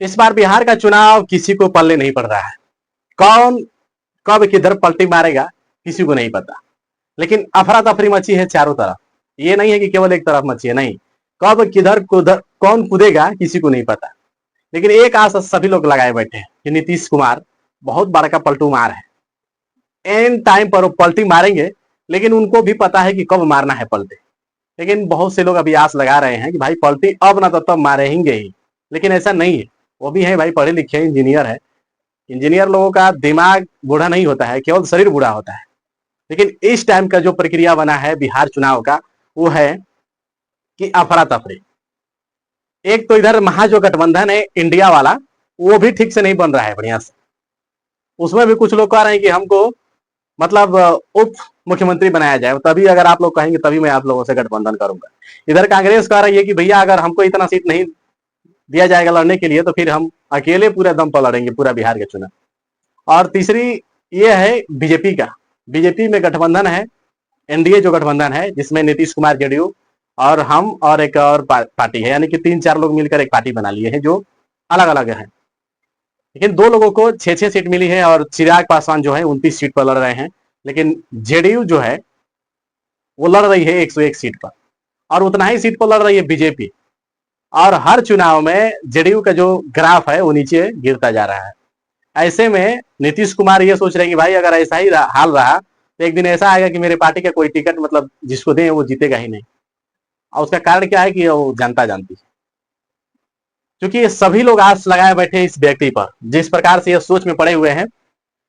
इस बार बिहार का चुनाव किसी को पल्ले नहीं पड़ रहा है। कौन कब किधर पलटी मारेगा किसी को नहीं पता। लेकिन अफरा तफरी मची है चारों तरफ। ये नहीं है कि केवल एक तरफ मची है, नहीं, कब किधर कौन कूदेगा किसी को नहीं पता। लेकिन एक आस सभी लोग लगाए बैठे हैं कि नीतीश कुमार बहुत बड़ा पलटू मार है। एन टाइम पर वो पलटी मारेंगे, लेकिन उनको भी पता है कि कब मारना है पलटी। लेकिन बहुत से लोग अभी आस लगा रहे हैं कि भाई पलटी अब ना तो तब मारेंगे ही। लेकिन ऐसा नहीं है। वो भी है भाई, पढ़े लिखे इंजीनियर है। इंजीनियर लोगों का दिमाग बूढ़ा नहीं होता है, केवल शरीर बूढ़ा होता है। लेकिन इस टाइम का जो प्रक्रिया बना है बिहार चुनाव का, वो है कि अफरा तफरी। एक तो इधर महा जो गठबंधन है इंडिया वाला, वो भी ठीक से नहीं बन रहा है बढ़िया से। उसमें भी कुछ लोग कह रहे हैं कि हमको मतलब उप मुख्यमंत्री बनाया जाए, तभी अगर आप लोग कहेंगे तभी मैं आप लोगों से गठबंधन करूंगा। इधर कांग्रेस कह रही है कि भैया अगर हमको इतना सीट नहीं दिया जाएगा लड़ने के लिए तो फिर हम अकेले पूरे दम पर लड़ेंगे पूरा बिहार के चुनाव। और तीसरी ये है बीजेपी का। बीजेपी में गठबंधन है, एनडीए जो गठबंधन है जिसमें नीतीश कुमार, जेडीयू और हम और एक और पार्टी है, यानी कि 3-4 लोग मिलकर एक पार्टी बना लिए हैं जो अलग अलग है। लेकिन 2 लोगों को 6-6 सीट मिली है और चिराग पासवान जो है 29 सीट पर लड़ रहे हैं। लेकिन जेडीयू जो है वो लड़ रही है 101 सीट पर, और उतना ही सीट पर लड़ रही है बीजेपी। और हर चुनाव में जेडीयू का जो ग्राफ है वो नीचे गिरता जा रहा है। ऐसे में नीतीश कुमार ये सोच रहे हैं कि भाई अगर ऐसा ही हाल रहा तो एक दिन ऐसा आएगा कि मेरे पार्टी का कोई टिकट मतलब जिसको दें वो जीतेगा ही नहीं। और उसका कारण क्या है कि वो जनता जानती है। क्योंकि सभी लोग आस लगाए बैठे इस व्यक्ति पर, जिस प्रकार से ये सोच में पड़े हुए हैं।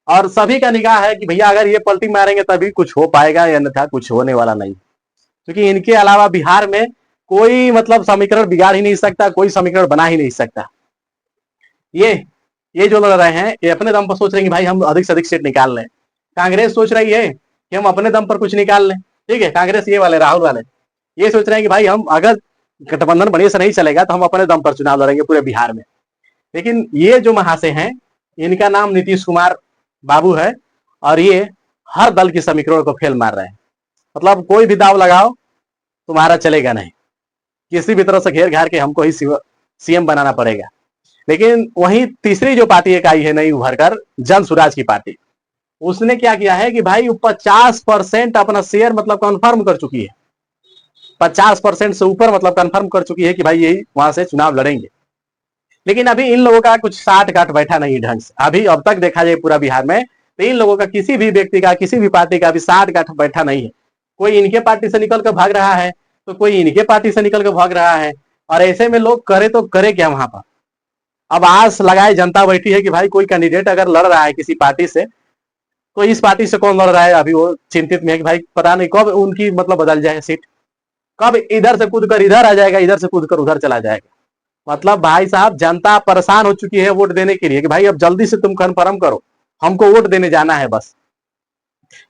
और सभी का निगाह है कि भैया अगर ये पलटी मारेंगे तभी कुछ हो पाएगा, या अन्यथा कुछ होने वाला नहीं। क्योंकि इनके अलावा बिहार में कोई मतलब समीकरण बिगाड़ ही नहीं सकता, कोई समीकरण बना ही नहीं सकता। ये जो लड़ रहे हैं ये अपने दम पर सोच रहे हैं कि भाई हम अधिक से अधिक सीट निकाल लें। कांग्रेस सोच रही है कि हम अपने दम पर कुछ निकाल लें। ठीक है, कांग्रेस ये वाले राहुल वाले ये सोच रहे हैं कि भाई हम अगर गठबंधन बढ़िया से नहीं चलेगा तो हम अपने दम पर चुनाव लड़ेंगे पूरे बिहार में। लेकिन ये जो महाशय हैं इनका नाम नीतीश कुमार बाबू है, और ये हर दल की समीकरण को फेल मार रहे हैं। मतलब कोई भी दाव लगाओ तुम्हारा चलेगा नहीं, किसी भी तरह से घेर घार के हमको ही सीएम बनाना पड़ेगा। लेकिन वहीं तीसरी जो पार्टी एक आई है नई उभर कर, जन सुराज की पार्टी, उसने क्या किया है कि भाई 50% अपना शेयर मतलब कंफर्म कर चुकी है। 50% से ऊपर मतलब कंफर्म कर चुकी है कि भाई यही वहां से चुनाव लड़ेंगे। लेकिन अभी इन लोगों का कुछ साठ गांठ बैठा नहीं ढंग से। अभी अब तक देखा जाए पूरा बिहार में तो इन लोगों का किसी भी व्यक्ति का, किसी भी पार्टी का अभी साठ गांठ बैठा नहीं है। कोई इनके पार्टी से निकल कर भाग रहा है तो कोई इनके पार्टी से निकल कर भाग रहा है। और ऐसे में लोग करे तो करे क्या वहां पर। अब आस लगाए जनता बैठी है कि भाई कोई कैंडिडेट अगर लड़ रहा है किसी पार्टी से, तो इस पार्टी से कौन लड़ रहा है अभी वो चिंतित में है कि भाई पता नहीं कब उनकी मतलब बदल जाए सीट, कब इधर से कूद कर इधर आ जाएगा, इधर से कूद कर उधर चला जाएगा। मतलब भाई साहब जनता परेशान हो चुकी है वोट देने के लिए कि भाई अब जल्दी से तुम कन्फर्म करो, हमको वोट देने जाना है बस।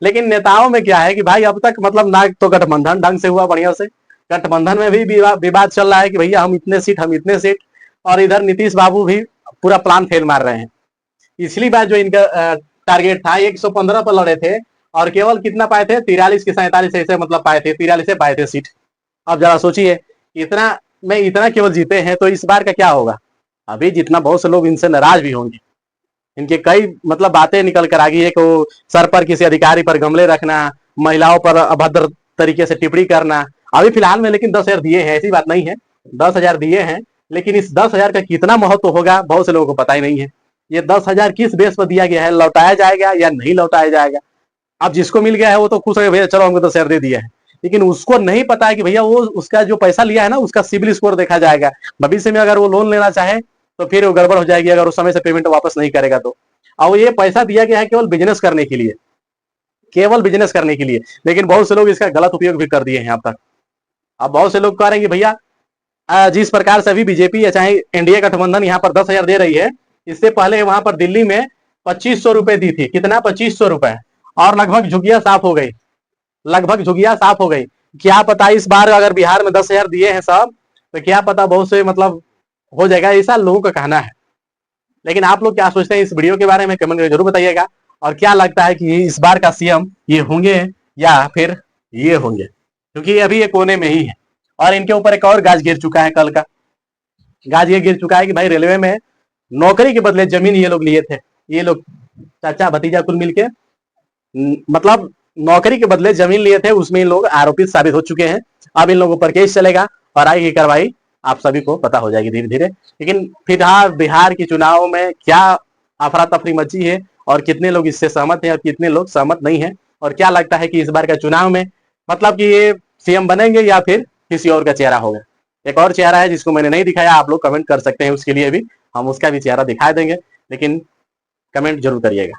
लेकिन नेताओं में क्या है कि भाई अब तक मतलब ना तो गठबंधन ढंग से हुआ बढ़िया से, गठबंधन में भी विवाद चल रहा है कि भैया हम इतने सीट, हम इतने सीट। और इधर नीतीश बाबू भी पूरा प्लान फेल मार रहे हैं। पिछली बार जो इनका टारगेट था 115 पर लड़े थे और केवल कितना पाए थे, 43 की 47 ऐसे मतलब पाए थे, 43 से पाए थे सीट। अब जरा सोचिए इतना में इतना केवल जीते हैं तो इस बार का क्या होगा। अभी जितना बहुत से लोग इनसे नाराज भी होंगे। इनके कई मतलब बातें निकल कर आ गई है कि वो सर पर किसी अधिकारी पर गमले रखना, महिलाओं पर अभद्र तरीके से टिप्पणी करना। अभी फिलहाल में लेकिन 10,000 दिए हैं, ऐसी बात नहीं है, 10,000 दिए हैं। लेकिन इस 10,000 का कितना महत्व होगा बहुत से लोगों को पता ही नहीं है। ये 10,000 किस बेस पर दिया गया है, लौटाया जाएगा या नहीं लौटाया जाएगा। अब जिसको मिल गया है वो तो खुश है, भैया चलो हमको 10,000 दे दिया है। लेकिन उसको नहीं पता है कि भैया वो उसका जो पैसा लिया है ना उसका सिबिल स्कोर देखा जाएगा। भविष्य में अगर वो लोन लेना चाहे तो फिर वो गड़बड़ हो जाएगी अगर उस समय से पेमेंट वापस नहीं करेगा तो। और ये पैसा दिया गया है केवल बिजनेस करने के लिए, केवल बिजनेस करने के लिए। लेकिन बहुत से लोग इसका गलत उपयोग भी कर दिए हैं अब तक। अब बहुत से लोग कह रहे हैं कि भैया जिस प्रकार से अभी बीजेपी या चाहे एनडीए गठबंधन यहाँ पर 10,000 दे रही है, इससे पहले वहां पर दिल्ली में 2,500 रुपए दी थी। कितना? 2,500 रुपए। और लगभग झुग्गियां साफ हो गई, लगभग झुग्गियां साफ हो गई। क्या पता इस बार अगर बिहार में 10,000 दिए हैं सब तो क्या पता बहुत से मतलब हो जाएगा, ऐसा लोगों का कहना है। लेकिन आप लोग क्या सोचते हैं इस वीडियो के बारे में कमेंट करके जरूर बताइएगा। और क्या लगता है कि इस बार का सीएम ये होंगे या फिर ये होंगे, क्योंकि अभी ये कोने में ही है। और इनके ऊपर एक और गाज गिर चुका है, कल का गाज ये गिर चुका है कि भाई रेलवे में नौकरी के बदले जमीन ये लोग लिए थे, ये लोग चाचा भतीजा कुल मिलके, मतलब नौकरी के बदले जमीन लिए थे, उसमें इन लोग आरोपित साबित हो चुके हैं। अब इन लोगों पर केस चलेगा और आगे की कार्रवाई आप सभी को पता हो जाएगी धीरे धीरे। लेकिन फिलहाल बिहार के चुनाव में क्या अफरा तफरी मची है और कितने लोग इससे सहमत हैं और कितने लोग सहमत नहीं है, और क्या लगता है कि इस बार का चुनाव में मतलब कि ये सीएम बनेंगे या फिर किसी और का चेहरा होगा। एक और चेहरा है जिसको मैंने नहीं दिखाया, आप लोग कमेंट कर सकते हैं, उसके लिए भी हम उसका भी चेहरा दिखा देंगे, लेकिन कमेंट जरूर करिएगा।